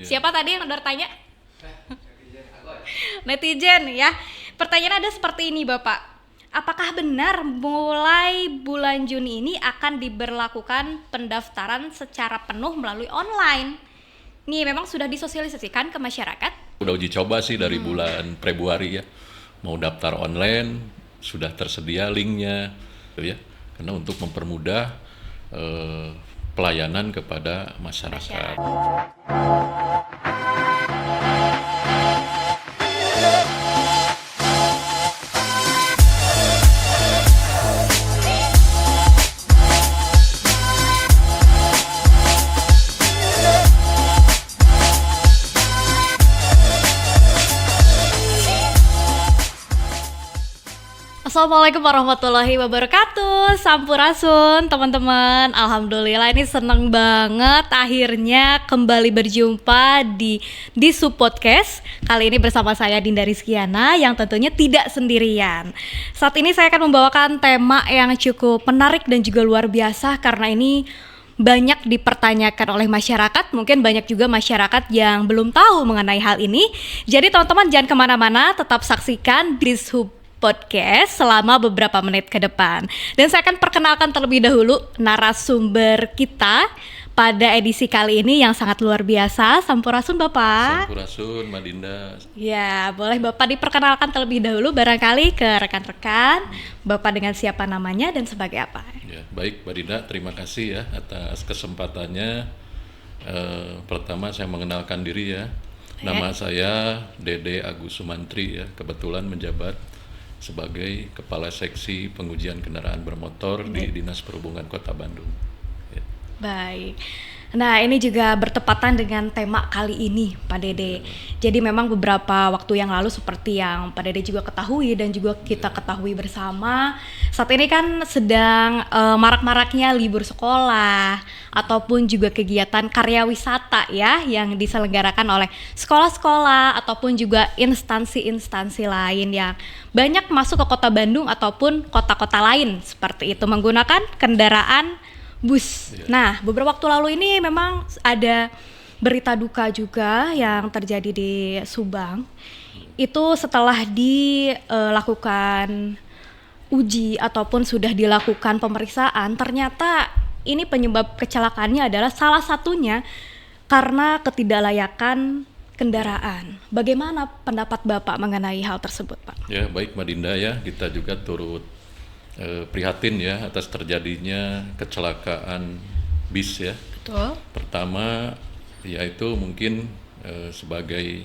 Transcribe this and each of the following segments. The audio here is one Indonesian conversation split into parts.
Siapa tadi yang udah tanya? Netizen ya. Pertanyaan ada seperti ini Bapak. Apakah benar mulai bulan Juni ini akan diberlakukan pendaftaran secara penuh melalui online? Nih memang sudah disosialisasikan ke masyarakat? Udah uji coba sih dari bulan Februari ya. Mau daftar online, sudah tersedia linknya, gitu ya. Karena untuk mempermudah pelayanan kepada masyarakat. Assalamualaikum warahmatullahi wabarakatuh. Sampurasun teman-teman. Alhamdulillah ini seneng banget akhirnya kembali berjumpa di Sub Podcast. Kali ini bersama saya Dinda Rizkiana yang tentunya tidak sendirian. Saat ini saya akan membawakan tema yang cukup menarik dan juga luar biasa karena ini banyak dipertanyakan oleh masyarakat, mungkin banyak juga masyarakat yang belum tahu mengenai hal ini. Jadi teman-teman jangan kemana-mana, tetap saksikan di Sub Podcast selama beberapa menit ke depan. Dan saya akan perkenalkan terlebih dahulu narasumber kita pada edisi kali ini yang sangat luar biasa. Sampurasun Bapak. Sampurasun Mbak Dinda. Ya, boleh Bapak diperkenalkan terlebih dahulu barangkali ke rekan-rekan. Bapak dengan siapa namanya dan sebagai apa? Ya, baik Mbak Dinda, terima kasih ya atas kesempatannya. Pertama saya mengenalkan diri ya. Nama saya Dede Agus Sumantri ya, kebetulan menjabat sebagai Kepala Seksi Pengujian Kendaraan Bermotor di Dinas Perhubungan Kota Bandung. Ya. Baik. Nah ini juga bertepatan dengan tema kali ini Pak Dede. Jadi memang beberapa waktu yang lalu seperti yang Pak Dede juga ketahui dan juga kita ketahui bersama, saat ini kan sedang marak-maraknya libur sekolah ataupun juga kegiatan karya wisata ya yang diselenggarakan oleh sekolah-sekolah ataupun juga instansi-instansi lain yang banyak masuk ke Kota Bandung ataupun kota-kota lain seperti itu menggunakan kendaraan bus. Nah, beberapa waktu lalu ini memang ada berita duka juga yang terjadi di Subang. Itu setelah dilakukan uji ataupun sudah dilakukan pemeriksaan, ternyata ini penyebab kecelakaannya adalah salah satunya karena ketidaklayakan kendaraan. Bagaimana pendapat Bapak mengenai hal tersebut, Pak? Ya, baik Mbak Dinda ya, kita juga turut prihatin ya atas terjadinya kecelakaan bis ya. Betul. Pertama yaitu mungkin sebagai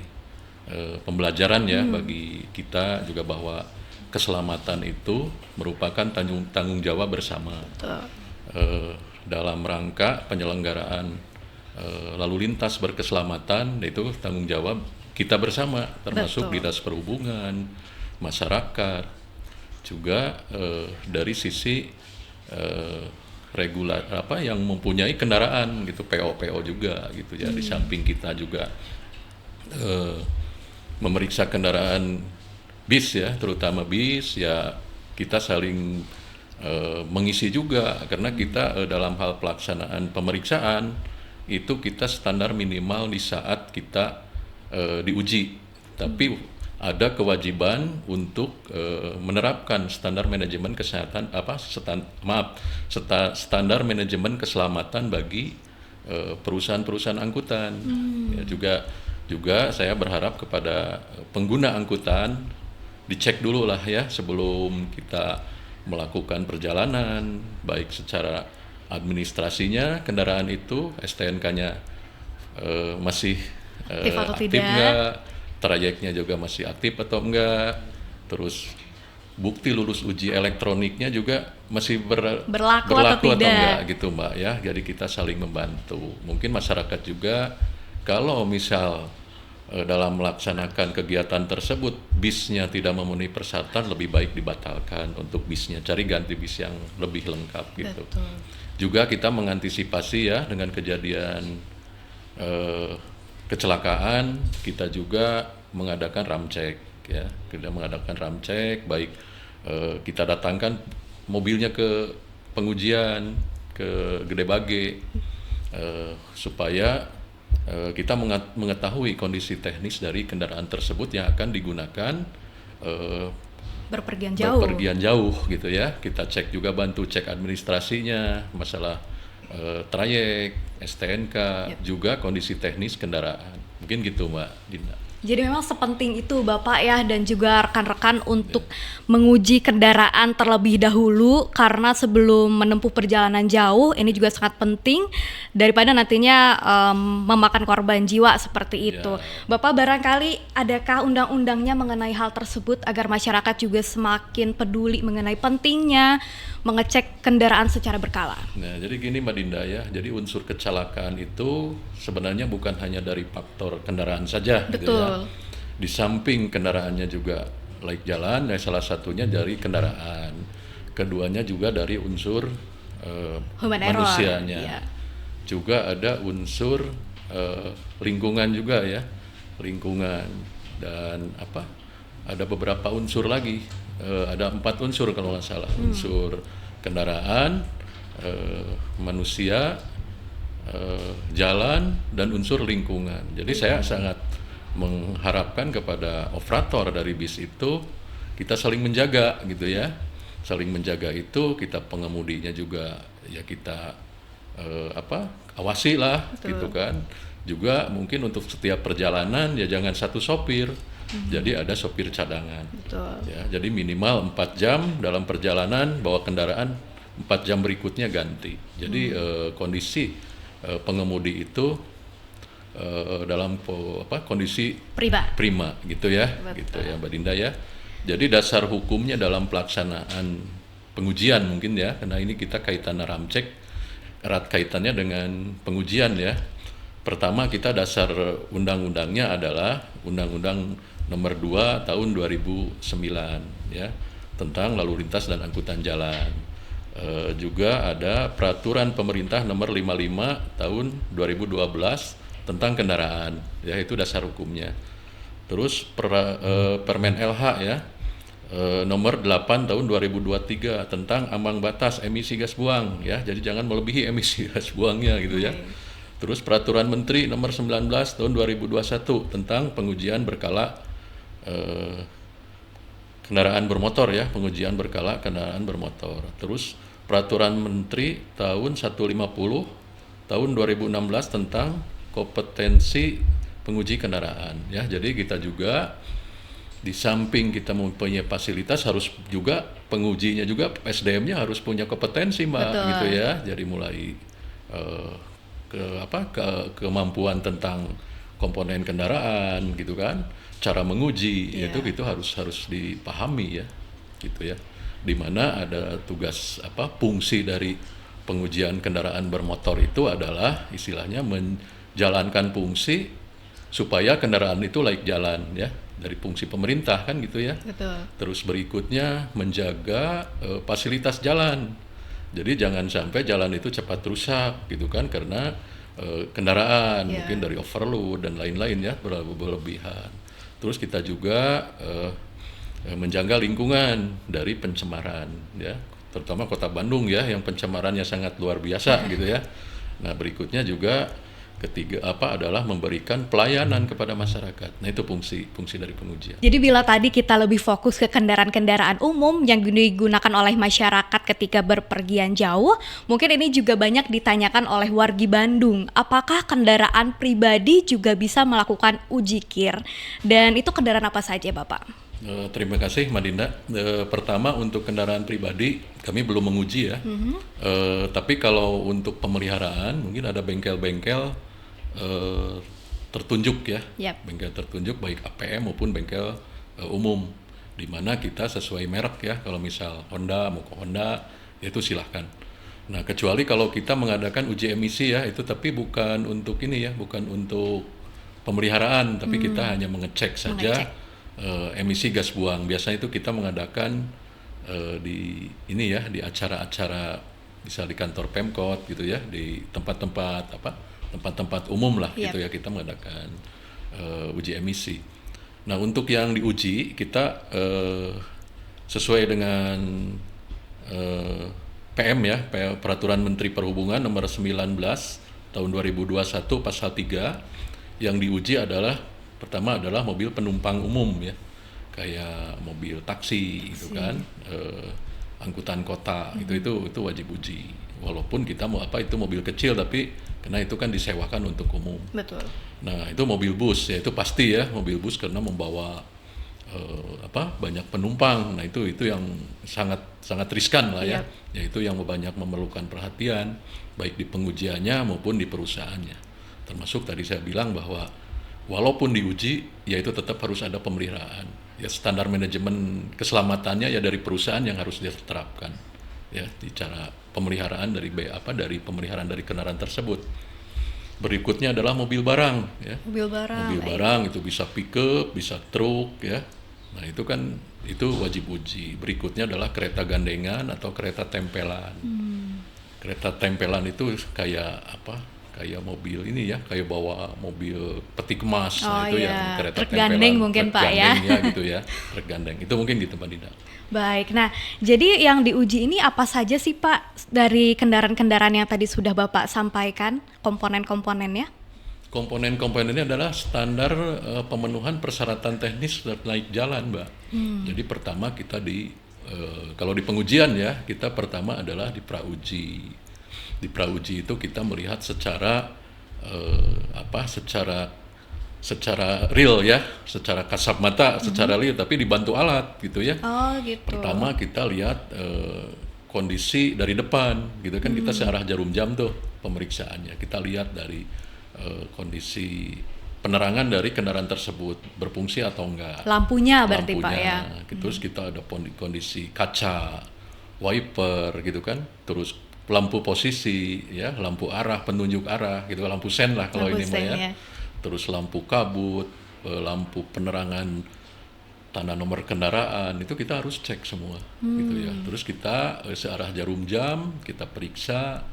pembelajaran ya bagi kita juga bahwa keselamatan itu merupakan tanggung jawab bersama. Betul. Dalam rangka penyelenggaraan lalu lintas berkeselamatan itu tanggung jawab kita bersama termasuk Betul. Dinas Perhubungan, masyarakat, juga dari sisi yang mempunyai kendaraan gitu, PO juga gitu ya. Di samping kita juga memeriksa kendaraan bis ya, terutama bis ya, kita saling mengisi juga karena kita dalam hal pelaksanaan pemeriksaan itu kita standar minimal di saat kita diuji, tapi ada kewajiban untuk menerapkan standar manajemen kesehatan standar manajemen keselamatan bagi perusahaan-perusahaan angkutan. Ya, juga saya berharap kepada pengguna angkutan dicek dulu lah ya sebelum kita melakukan perjalanan, baik secara administrasinya kendaraan itu STNK-nya masih aktif enggak, trayeknya juga masih aktif atau enggak, terus bukti lulus uji elektroniknya juga masih berlaku atau enggak gitu Mbak ya. Jadi kita saling membantu. Mungkin masyarakat juga kalau misal dalam melaksanakan kegiatan tersebut bisnya tidak memenuhi persyaratan, lebih baik dibatalkan untuk bisnya, cari ganti bis yang lebih lengkap gitu. Betul. Juga kita mengantisipasi ya dengan kejadian kecelakaan, kita juga mengadakan ramcek ya. Kita mengadakan ramcek, baik kita datangkan mobilnya ke pengujian ke Gede Bage supaya kita mengetahui kondisi teknis dari kendaraan tersebut yang akan digunakan Berpergian jauh gitu ya. Kita cek juga, bantu cek administrasinya, masalah trayek, STNK, juga kondisi teknis kendaraan. Mungkin gitu Mbak Dinda. Jadi memang sepenting itu Bapak ya, dan juga rekan-rekan untuk menguji kendaraan terlebih dahulu, karena sebelum menempuh perjalanan jauh ini juga sangat penting daripada nantinya memakan korban jiwa seperti itu. Bapak, barangkali adakah undang-undangnya mengenai hal tersebut agar masyarakat juga semakin peduli mengenai pentingnya mengecek kendaraan secara berkala? Nah, jadi gini Mbak Dinda ya, jadi unsur kecelakaan itu sebenarnya bukan hanya dari faktor kendaraan saja. Betul. Gitu ya. Di samping kendaraannya juga laik jalan, salah satunya dari kendaraan. Keduanya juga dari unsur manusianya. Yeah. Juga ada unsur lingkungan juga ya, lingkungan, dan ada beberapa unsur lagi. Ada 4 unsur kalau nggak salah, unsur kendaraan, manusia, jalan, dan unsur lingkungan. Jadi saya sangat mengharapkan kepada operator dari bis itu, kita saling menjaga gitu ya, saling menjaga itu, kita pengemudinya juga ya kita awasi lah. Betul. Gitu kan. Juga mungkin untuk setiap perjalanan ya jangan satu sopir. Jadi ada sopir cadangan. Betul. Ya, jadi minimal 4 jam dalam perjalanan bawa kendaraan, 4 jam berikutnya ganti. Jadi kondisi pengemudi itu dalam kondisi prima gitu ya. Betul. Gitu ya Mbak Dinda ya. Jadi dasar hukumnya dalam pelaksanaan pengujian mungkin ya, karena ini kita kaitan ramcek, erat kaitannya dengan pengujian ya. Pertama, kita dasar undang-undangnya adalah Undang-Undang Nomor 2 Tahun 2009 ya, tentang lalu lintas dan angkutan jalan. Juga ada Peraturan Pemerintah Nomor 55 Tahun 2012 tentang kendaraan ya, itu dasar hukumnya. Terus Permen LH ya, Nomor 8 Tahun 2023 tentang ambang batas emisi gas buang ya, jadi jangan melebihi emisi gas buangnya gitu ya. Terus Peraturan Menteri Nomor 19 Tahun 2021 tentang pengujian berkala kendaraan bermotor ya, pengujian berkala kendaraan bermotor. Terus Peraturan Menteri tahun 150 tahun 2016 tentang kompetensi penguji kendaraan ya. Jadi kita juga di samping kita mempunyai fasilitas, harus juga pengujinya juga SDM-nya harus punya kompetensi Mbak. Betul. Gitu ya. Jadi mulai kemampuan tentang komponen kendaraan gitu kan, cara menguji itu harus dipahami ya, gitu ya. Di mana ada tugas fungsi dari pengujian kendaraan bermotor itu adalah istilahnya menjalankan fungsi supaya kendaraan itu layak jalan ya, dari fungsi pemerintah kan gitu ya. Betul. Terus berikutnya menjaga fasilitas jalan. Jadi jangan sampai jalan itu cepat rusak gitu kan, karena kendaraan mungkin dari overload dan lain-lain ya, berlebihan. Terus kita juga menjaga lingkungan dari pencemaran ya, terutama Kota Bandung ya, yang pencemarannya sangat luar biasa gitu ya. Nah, berikutnya juga ketiga adalah memberikan pelayanan kepada masyarakat. Nah, itu fungsi dari pengujian. Jadi bila tadi kita lebih fokus ke kendaraan-kendaraan umum yang digunakan oleh masyarakat ketika berpergian jauh, mungkin ini juga banyak ditanyakan oleh wargi Bandung. Apakah kendaraan pribadi juga bisa melakukan uji KIR? Dan itu kendaraan apa saja, Bapak? Terima kasih Mbak Dinda. Pertama, untuk kendaraan pribadi kami belum menguji ya. Tapi kalau untuk pemeliharaan mungkin ada bengkel-bengkel tertunjuk ya. Yep. Bengkel tertunjuk baik APM maupun bengkel umum, di mana kita sesuai merek ya. Kalau misal Honda mau ke Honda itu silahkan. Nah, kecuali kalau kita mengadakan uji emisi ya, itu tapi bukan untuk ini ya, bukan untuk pemeliharaan, tapi kita hanya mengecek saja emisi gas buang. Biasanya itu kita mengadakan di ini ya, di acara-acara bisa di kantor Pemkot gitu ya, di tempat-tempat tempat-tempat umum lah. Yep. Gitu ya, kita mengadakan uji emisi. Nah, untuk yang diuji kita sesuai dengan PM ya, Peraturan Menteri Perhubungan Nomor 19 tahun 2021 pasal 3 yang diuji adalah pertama adalah mobil penumpang umum ya, kayak mobil taksi gitu kan, angkutan kota itu wajib uji. Walaupun kita mau itu mobil kecil tapi karena itu kan disewakan untuk umum. Betul. Nah itu mobil bus ya, itu pasti ya mobil bus karena membawa banyak penumpang. Nah itu yang sangat riskan lah ya. Yaitu yang banyak memerlukan perhatian baik di pengujiannya maupun di perusahaannya. Termasuk tadi saya bilang bahwa walaupun diuji ya itu tetap harus ada pemeliharaan. Ya standar manajemen keselamatannya ya dari perusahaan yang harus diterapkan. Ya di cara pemeliharaan dari pemeliharaan dari kendaraan tersebut. Berikutnya adalah mobil barang ya. Mobil barang itu bisa pickup, bisa truk ya. Nah, itu wajib uji. Berikutnya adalah kereta gandengan atau kereta tempelan. Kereta tempelan itu kayak mobil ini ya, kayak bawa mobil peti kemas. Nah, itu yang kereta truk tempelan. Gandeng mungkin truk Pak ya. Gitu ya, truk gandeng. Itu mungkin gitu Mbak Dina. Baik, nah jadi yang diuji ini apa saja sih Pak dari kendaraan-kendaraan yang tadi sudah Bapak sampaikan, komponen-komponennya? Komponen-komponennya adalah standar pemenuhan persyaratan teknis naik jalan, Mbak. Jadi pertama kita kalau di pengujian ya, kita pertama adalah di prauji. Di prauji itu kita melihat secara real ya, secara kasat mata, secara real, tapi dibantu alat gitu ya. Oh gitu. Pertama kita lihat kondisi dari depan gitu kan, kita searah jarum jam tuh pemeriksaannya. Kita lihat dari kondisi penerangan dari kendaraan tersebut berfungsi atau enggak. Lampunya berarti Pak ya. Terus kita ada kondisi kaca, wiper gitu kan, terus lampu posisi ya, lampu arah, penunjuk arah gitu, lampu sen lah kalau ini mah ya. Terus lampu kabut, lampu penerangan tanda nomor kendaraan, itu kita harus cek semua gitu ya. Terus kita searah jarum jam, kita periksa.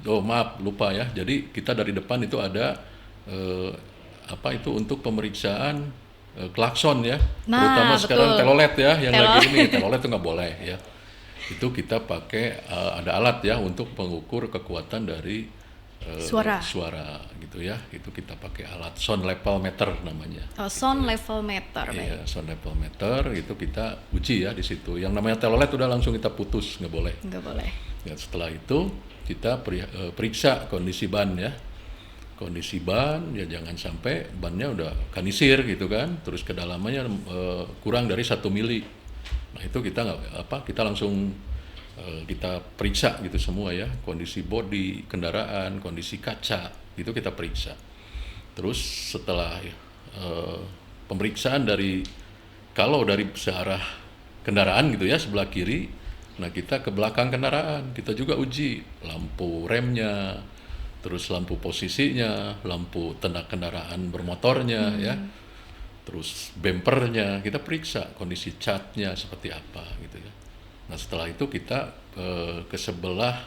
Maaf lupa ya. Jadi kita dari depan itu ada untuk pemeriksaan klakson ya. Nah, terutama betul. Sekarang telolet ya, yang lagi ini telolet itu nggak boleh ya. Itu kita pakai ada alat ya untuk mengukur kekuatan dari suara gitu ya. Itu kita pakai alat sound level meter namanya. Sound level meter. Iya, sound level meter itu kita uji ya di situ. Yang namanya telolet udah langsung kita putus, nggak boleh. Ya, setelah itu kita periksa kondisi ban ya. Kondisi ban ya, jangan sampai bannya udah kanisir gitu kan, terus kedalamannya kurang dari 1 mili. Nah itu kita langsung kita periksa gitu semua ya, kondisi bodi kendaraan, kondisi kaca itu kita periksa. Terus setelah pemeriksaan kalau dari searah kendaraan gitu ya, sebelah kiri, nah kita ke belakang kendaraan, kita juga uji lampu remnya, terus lampu posisinya, lampu tanda kendaraan bermotornya ya, terus bempernya, kita periksa kondisi catnya seperti apa gitu ya. Nah setelah itu kita ke sebelah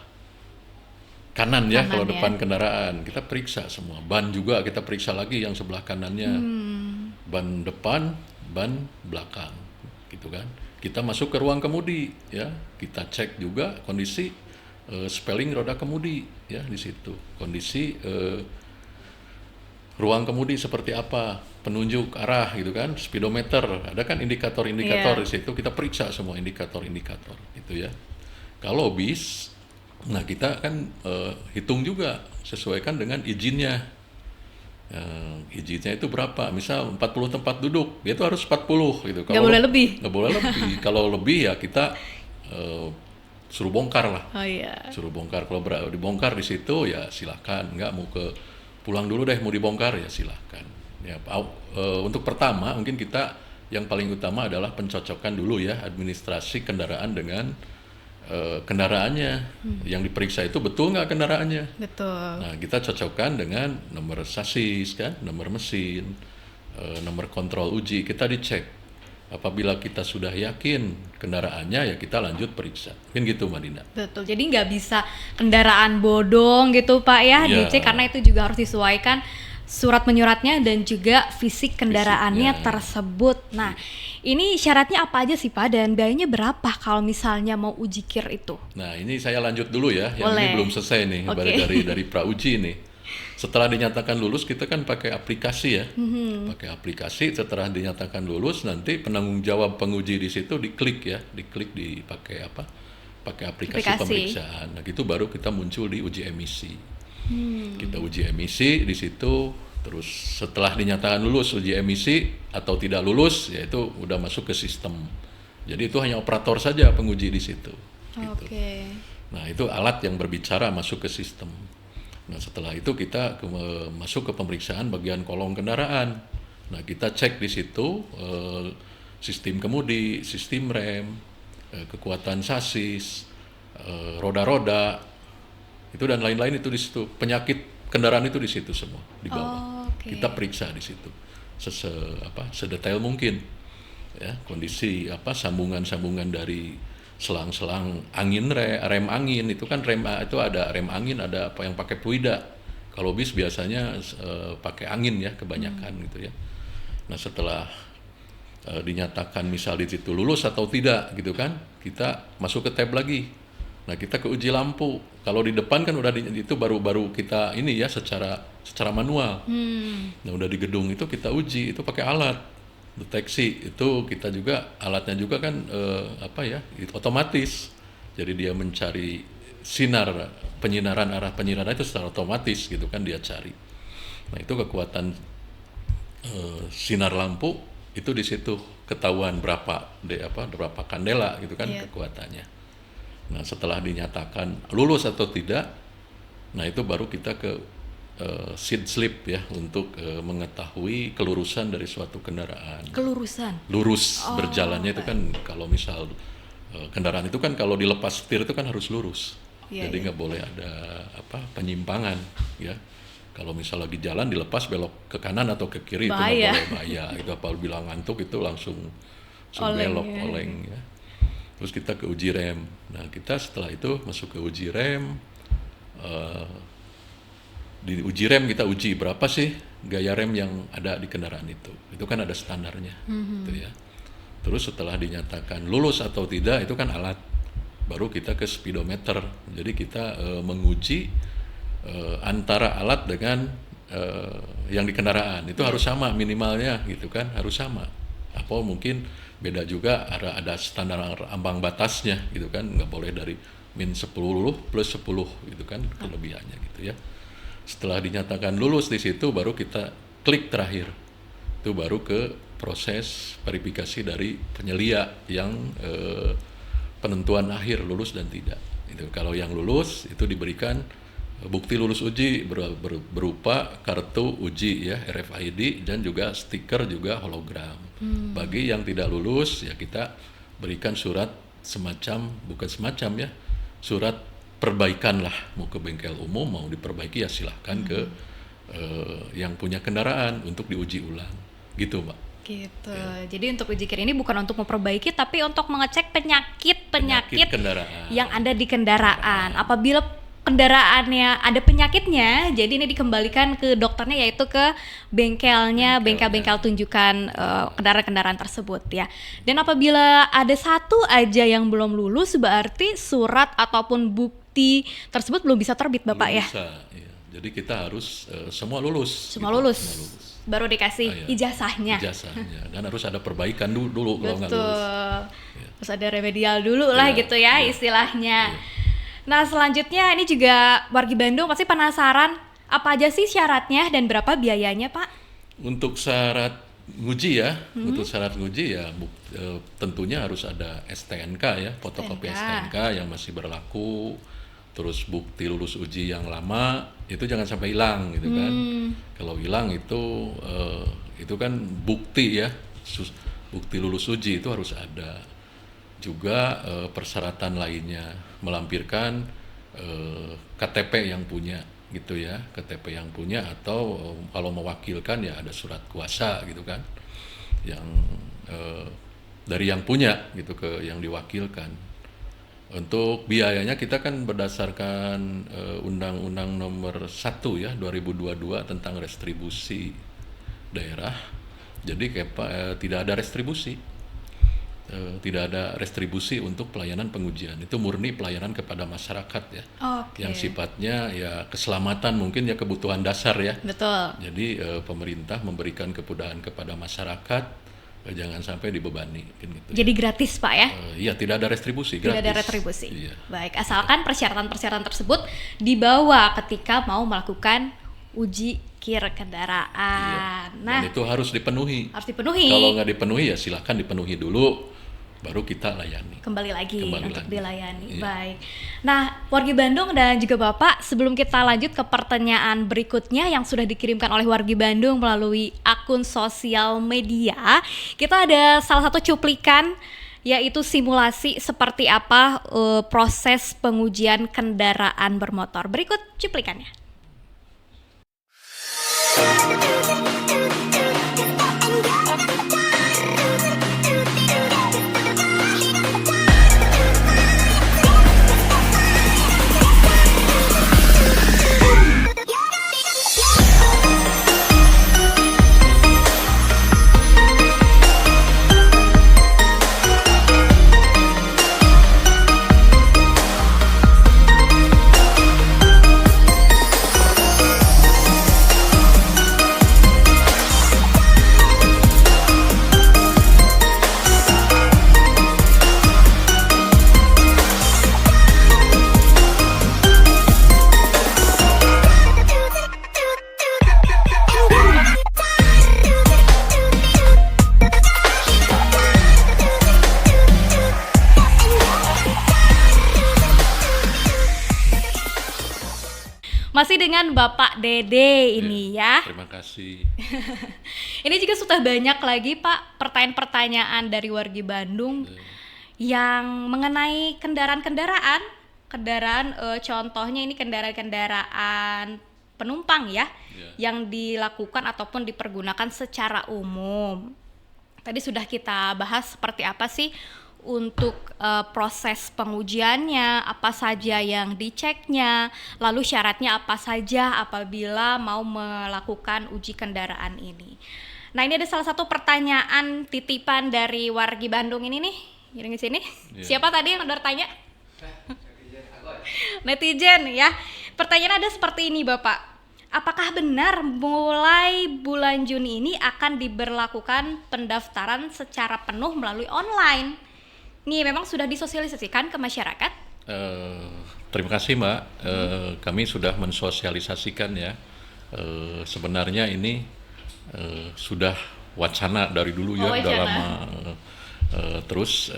kanan ya, kalau depan kendaraan kita periksa semua, ban juga kita periksa lagi yang sebelah kanannya, ban depan, ban belakang gitu kan. Kita masuk ke ruang kemudi ya, kita cek juga kondisi spelling roda kemudi ya, di situ kondisi ruang kemudi seperti apa, penunjuk arah gitu kan, speedometer, ada kan indikator-indikator di situ, kita periksa semua indikator-indikator itu ya. Kalau bis, nah kita kan hitung juga, sesuaikan dengan izinnya. Izinnya itu berapa? Misal 40 tempat duduk, dia itu harus 40 gitu. Nggak boleh lebih. Nggak boleh lebih. Kalau lebih ya kita suruh bongkar lah. Oh iya. Suruh bongkar. Kalau dibongkar di situ ya silakan. Nggak mau pulang dulu deh, mau dibongkar ya silakan. Ya, untuk pertama mungkin kita yang paling utama adalah pencocokan dulu ya, administrasi kendaraan dengan kendaraannya. Yang diperiksa itu betul nggak kendaraannya? Betul. Nah kita cocokkan dengan nomor sasis kan, nomor mesin, nomor kontrol uji, kita dicek. Apabila kita sudah yakin kendaraannya ya kita lanjut periksa. Mungkin gitu Mbak Dina. Betul, jadi nggak bisa kendaraan bodong gitu Pak ya, dicek, karena itu juga harus disesuaikan surat menyuratnya dan juga fisik kendaraannya Fisiknya. tersebut. Nah, ini syaratnya apa aja sih Pak dan biayanya berapa kalau misalnya mau uji KIR itu? Nah, ini saya lanjut dulu ya, yang Boleh. ini belum selesai nih, Oke. dari pra-uji nih. Setelah dinyatakan lulus, kita kan pakai aplikasi ya, pakai aplikasi. Setelah dinyatakan lulus, nanti penanggung jawab penguji di situ diklik dipakai apa? Pakai aplikasi pemeriksaan. Nah, gitu baru kita muncul di uji emisi. Kita uji emisi di situ, terus setelah dinyatakan lulus uji emisi atau tidak lulus, yaitu udah masuk ke sistem. Jadi itu hanya operator saja penguji di situ. Gitu. Oke. Nah, itu alat yang berbicara masuk ke sistem. Nah, setelah itu kita masuk ke pemeriksaan bagian kolong kendaraan. Nah, kita cek di situ sistem kemudi, sistem rem, kekuatan sasis, roda-roda, itu dan lain-lain itu di situ. Penyakit kendaraan itu di situ semua di bawah. Oke. Kita periksa di situ sedetail mungkin. Ya, kondisi sambungan-sambungan dari selang-selang angin, rem angin itu kan itu ada rem angin, ada apa yang pakai fluida. Kalau bis biasanya pakai angin ya kebanyakan gitu ya. Nah, setelah dinyatakan misal di situ lulus atau tidak gitu kan, kita masuk ke tab lagi. Nah, kita ke uji lampu. Kalau di depan kan udah itu baru kita ini ya secara manual. Nah, udah di gedung itu kita uji itu pakai alat deteksi. Itu kita juga alatnya juga kan itu otomatis. Jadi dia mencari arah penyinaran itu secara otomatis gitu kan dia cari. Nah, itu kekuatan sinar lampu itu di situ ketahuan berapa kandela gitu kan kekuatannya. Nah, setelah dinyatakan lulus atau tidak, nah itu baru kita ke seat slip ya untuk mengetahui kelurusan dari suatu kendaraan. Kelurusan. Lurus berjalannya itu kan kalau misal kendaraan itu kan kalau dilepas setir itu kan harus lurus. Jadi nggak boleh ada penyimpangan ya. Kalau misal lagi jalan dilepas belok ke kanan atau ke kiri bahaya. itu nggak boleh, bahaya. Itu apa bilang ngantuk itu langsung belok oleng ya. Terus kita ke uji rem. Nah, kita setelah itu masuk ke uji rem. Di uji rem kita uji berapa sih gaya rem yang ada di kendaraan itu. Itu kan ada standarnya, gitu ya. Terus setelah dinyatakan lulus atau tidak itu kan alat. Baru kita ke speedometer. Jadi kita menguji antara alat dengan yang di kendaraan. Itu harus sama minimalnya, gitu kan, harus sama. Apa mungkin beda juga, ada standar ambang batasnya gitu kan, nggak boleh dari -10 plus 10 gitu kan kelebihannya gitu ya. Setelah dinyatakan lulus di situ baru kita klik terakhir, itu baru ke proses verifikasi dari penyelia yang penentuan akhir lulus dan tidak. Itu kalau yang lulus itu diberikan bukti lulus uji berupa kartu uji ya RFID dan juga stiker juga hologram. Bagi yang tidak lulus ya kita berikan surat surat perbaikan lah, mau ke bengkel umum mau diperbaiki ya silahkan ke yang punya kendaraan untuk diuji ulang gitu Mbak. Gitu. Jadi untuk uji KIR ini bukan untuk memperbaiki tapi untuk mengecek penyakit kendaraan yang ada di kendaraan. Apabila kendaraannya ada penyakitnya, jadi ini dikembalikan ke dokternya yaitu ke bengkel-bengkel tunjukkan kendaraan-kendaraan tersebut ya. Dan apabila ada satu aja yang belum lulus berarti surat ataupun bukti tersebut belum bisa terbit Bapak belum ya. Bisa, ya. Jadi kita harus semua lulus. Semua lulus. Baru dikasih ijazahnya. Dan harus ada perbaikan dulu kalau nggak lulus. Ya. Terus ada remedial dulu lah gitu ya istilahnya. Nah, selanjutnya ini juga wargi Bandung pasti penasaran apa aja sih syaratnya dan berapa biayanya, Pak? Untuk syarat nguji ya, tentunya harus ada STNK ya, fotokopi STNK yang masih berlaku. Terus bukti lulus uji yang lama itu jangan sampai hilang gitu kan. Kalau hilang itu kan bukti ya, bukti lulus uji itu harus ada. Juga persyaratan lainnya melampirkan KTP yang punya gitu ya, KTP yang punya atau kalau mewakilkan ya ada surat kuasa gitu kan, yang dari yang punya gitu ke yang diwakilkan. Untuk biayanya kita kan berdasarkan Undang-Undang Nomor 1 ya 2022 tentang restribusi daerah. Jadi tidak ada restribusi. Tidak ada restribusi untuk pelayanan pengujian. Itu murni pelayanan kepada masyarakat ya. Oke. Yang sifatnya ya keselamatan, mungkin ya kebutuhan dasar ya. Betul. Jadi pemerintah memberikan kemudahan kepada masyarakat, jangan sampai dibebani gitu. Jadi gratis Pak ya? Iya, tidak ada restribusi, gratis. Tidak ada retribusi. Iya. Baik, asalkan persyaratan-persyaratan tersebut dibawa ketika mau melakukan uji kir kendaraan. Iya. Nah, Dan itu harus dipenuhi. harus dipenuhi. Kalau nggak dipenuhi ya silahkan dipenuhi dulu, baru kita layani. Kembali lagi Kembali untuk lagi. dilayani. Iya. Baik. Nah, wargi Bandung dan juga Bapak, sebelum kita lanjut ke pertanyaan berikutnya yang sudah dikirimkan oleh wargi Bandung melalui akun sosial media, kita ada salah satu cuplikan yaitu simulasi seperti apa proses pengujian kendaraan bermotor. Berikut cuplikannya. Masih dengan Bapak Dede ini ya. Terima kasih. Ini juga sudah banyak lagi Pak pertanyaan-pertanyaan dari wargi Bandung yang mengenai kendaraan-kendaraan, contohnya ini kendaraan-kendaraan penumpang ya, yang dilakukan ataupun dipergunakan secara umum. Tadi sudah kita bahas seperti apa sih untuk proses pengujiannya, apa saja yang diceknya, lalu syaratnya apa saja apabila mau melakukan uji kendaraan ini. Nah, ini ada salah satu pertanyaan titipan dari wargi Bandung ini nih, yang di sini. Siapa tadi yang udah tanya? Netizen ya. Pertanyaan ada seperti ini Bapak. Apakah benar mulai bulan Juni ini akan diberlakukan pendaftaran secara penuh melalui online? Ini memang sudah disosialisasikan ke masyarakat? Terima kasih Mbak. Kami sudah mensosialisasikan ya. Sebenarnya ini sudah wacana dari dulu ya, udah lama. Terus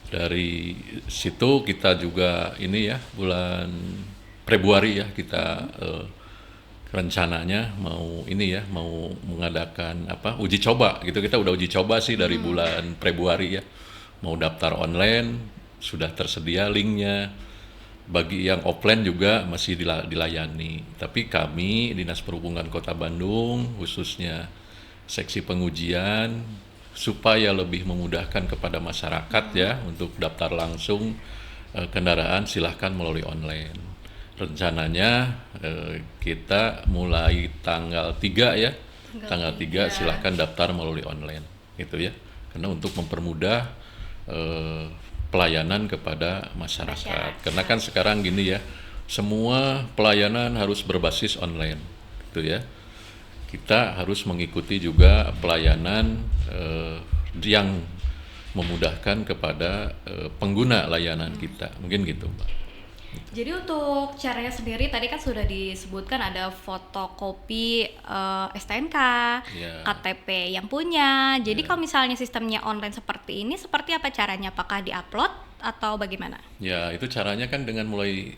dari situ kita juga ini ya, bulan Februari ya kita rencananya mau ini ya, mau mengadakan uji coba gitu. Kita udah uji coba sih dari bulan Februari ya. Mau daftar online, sudah tersedia linknya. Bagi yang offline juga masih dilayani. Tapi kami, Dinas Perhubungan Kota Bandung, khususnya seksi pengujian, supaya lebih memudahkan kepada masyarakat ya, untuk daftar langsung kendaraan silahkan melalui online. Rencananya kita mulai tanggal 3 ya, tanggal 3 silahkan daftar melalui online, gitu ya. Karena untuk mempermudah pelayanan kepada masyarakat. Karena kan sekarang gini ya, semua pelayanan harus berbasis online, gitu ya. Kita harus mengikuti juga pelayanan yang memudahkan kepada pengguna layanan kita, mungkin gitu, Mbak. Jadi untuk caranya sendiri tadi kan sudah disebutkan ada fotokopi STNK, KTP yang punya. Jadi kalau misalnya sistemnya online seperti ini, seperti apa caranya? Apakah diupload atau bagaimana? Ya, itu caranya kan dengan mulai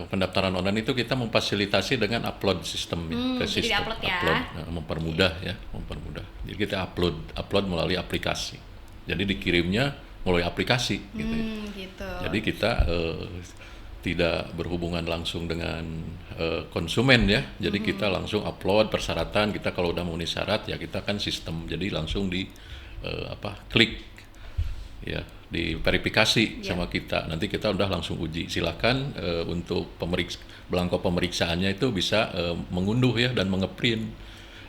pendaftaran online itu kita memfasilitasi dengan upload sistem ke sistem. Jadi upload ya. Mempermudah ya, mempermudah. Jadi kita upload melalui aplikasi. Jadi dikirimnya melalui aplikasi gitu. Gitu. Jadi kita tidak berhubungan langsung dengan konsumen ya. Jadi kita langsung upload persyaratan, kita kalau udah memenuhi syarat ya kita kan sistem. Jadi langsung di klik ya, diverifikasi sama kita. Nanti kita udah langsung uji. Silakan untuk belangko pemeriksaannya itu bisa mengunduh ya dan mengeprint.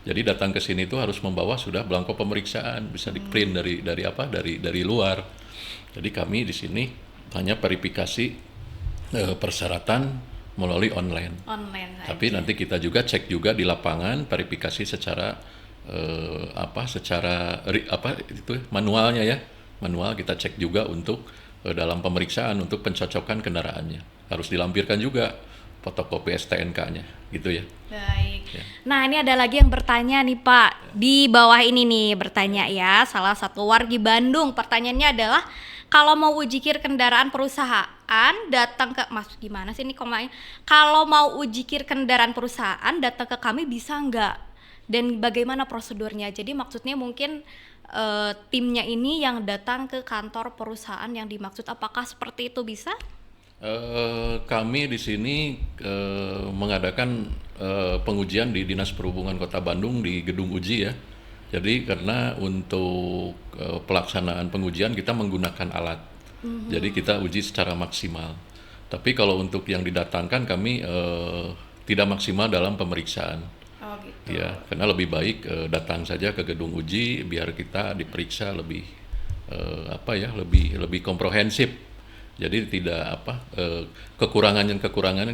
Jadi datang ke sini itu harus membawa sudah belangko pemeriksaan, bisa di-print dari luar. Jadi kami di sini hanya verifikasi persyaratan melalui online. Tapi nanti kita juga cek juga di lapangan verifikasi secara manualnya ya. Manual kita cek juga untuk dalam pemeriksaan untuk pencocokan kendaraannya. Harus dilampirkan juga fotokopi STNK-nya gitu ya. Baik. Ya. Nah, ini ada lagi yang bertanya nih Pak. Di bawah ini nih bertanya ya, salah satu wargi Bandung. Pertanyaannya adalah kalau mau uji kir kendaraan perusahaan datang ke gimana sih ini komanya? Kalau mau uji kir kendaraan perusahaan datang ke kami bisa nggak? Dan bagaimana prosedurnya? Jadi maksudnya mungkin timnya ini yang datang ke kantor perusahaan yang dimaksud, apakah seperti itu bisa? Kami di sini mengadakan pengujian di Dinas Perhubungan Kota Bandung di gedung uji ya. Jadi karena untuk pelaksanaan pengujian kita menggunakan alat, jadi kita uji secara maksimal. Tapi kalau untuk yang didatangkan kami tidak maksimal dalam pemeriksaan. Oh gitu. Ya, karena lebih baik datang saja ke gedung uji biar kita diperiksa lebih lebih komprehensif. Jadi tidak kekurangan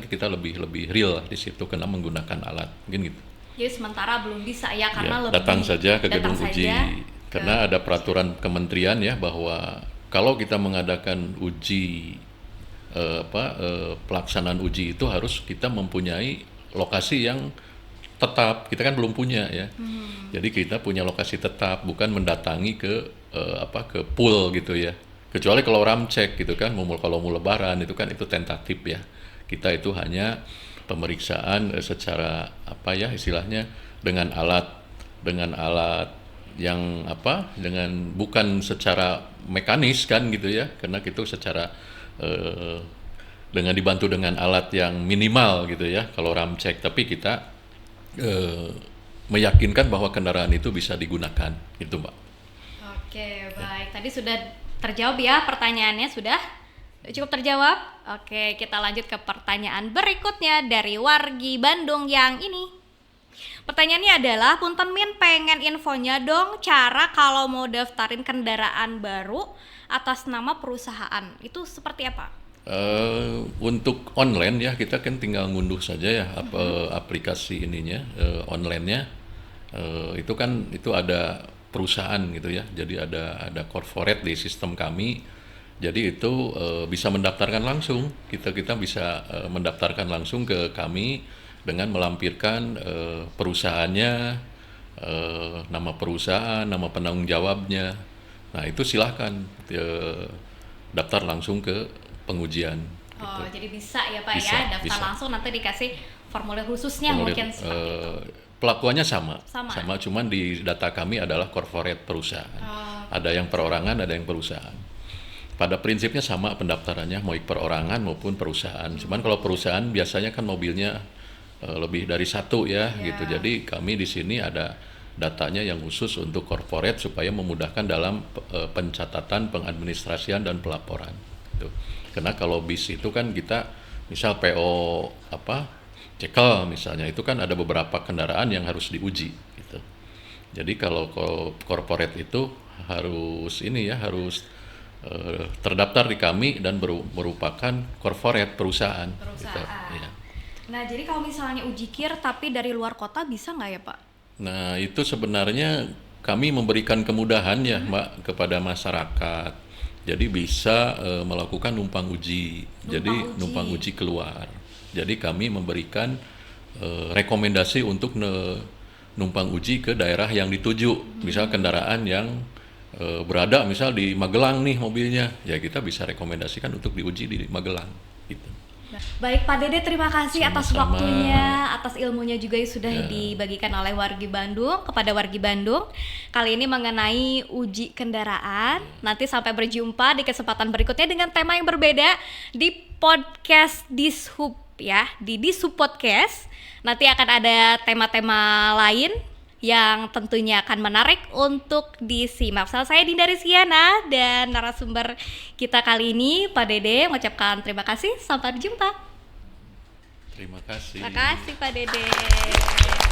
kita lebih real di situ karena menggunakan alat, mungkin gitu. Jadi sementara belum bisa ya karena lebih datang saja ke gedung uji karena ada peraturan kementerian ya bahwa kalau kita mengadakan uji pelaksanaan uji itu harus kita mempunyai lokasi yang tetap. Kita kan belum punya ya. Jadi kita punya lokasi tetap, bukan mendatangi ke pool gitu ya. Kecuali kalau ramcek gitu kan, kalau mau lebaran itu kan itu tentatif ya. Kita itu hanya pemeriksaan secara istilahnya dengan alat yang dengan bukan secara mekanis kan gitu ya, karena itu secara dengan dibantu dengan alat yang minimal gitu ya kalau ramcek, tapi kita meyakinkan bahwa kendaraan itu bisa digunakan itu Mbak. Oke, baik. Tadi sudah terjawab ya pertanyaannya, sudah cukup terjawab. Oke, kita lanjut ke pertanyaan berikutnya dari wargi Bandung yang ini. Pertanyaannya adalah, Punten Min pengen infonya dong cara kalau mau daftarin kendaraan baru atas nama perusahaan. Itu seperti apa? Untuk online ya kita kan tinggal ngunduh saja ya aplikasi ininya online-nya. Itu ada perusahaan gitu ya, jadi ada corporate di sistem kami, jadi itu bisa mendaftarkan langsung, kita bisa mendaftarkan langsung ke kami dengan melampirkan perusahaannya, nama perusahaan, nama penanggung jawabnya. Nah itu silahkan daftar langsung ke pengujian. Oh gitu. Jadi bisa ya Pak bisa, ya, daftar bisa. langsung nanti dikasih formulir khususnya mungkin seperti itu. Pelakuannya sama, cuman di data kami adalah corporate perusahaan. Ada yang perorangan, ada yang perusahaan. Pada prinsipnya sama pendaftarannya, mau perorangan maupun perusahaan. Cuman kalau perusahaan biasanya kan mobilnya lebih dari satu ya, gitu. Jadi kami di sini ada datanya yang khusus untuk corporate supaya memudahkan dalam pencatatan, pengadministrasian dan pelaporan. Gitu. Karena kalau bis itu kan kita, misal PO cekel misalnya, itu kan ada beberapa kendaraan yang harus diuji gitu. Jadi kalau corporate itu harus terdaftar di kami dan merupakan corporate perusahaan. Gitu, ya. Nah jadi kalau misalnya uji kir tapi dari luar kota bisa nggak ya Pak? Nah itu sebenarnya kami memberikan kemudahan ya Mbak kepada masyarakat. Jadi bisa melakukan numpang uji. Numpang uji keluar. Jadi kami memberikan rekomendasi untuk numpang uji ke daerah yang dituju. Misal kendaraan yang berada misal di Magelang nih mobilnya, ya kita bisa rekomendasikan untuk diuji di Magelang. Gitu. Baik Pak Dede, terima kasih atas waktunya, atas ilmunya juga yang sudah dibagikan oleh wargi Bandung kepada wargi Bandung. Kali ini mengenai uji kendaraan. Nanti sampai berjumpa di kesempatan berikutnya dengan tema yang berbeda di podcast Dishub ya, di Dishub Podcast. Nanti akan ada tema-tema lain yang tentunya akan menarik untuk disimak. Saya Dinda Rizkyana dan narasumber kita kali ini Pak Dede mengucapkan terima kasih. Sampai jumpa. Terima kasih. Terima kasih Pak Dede.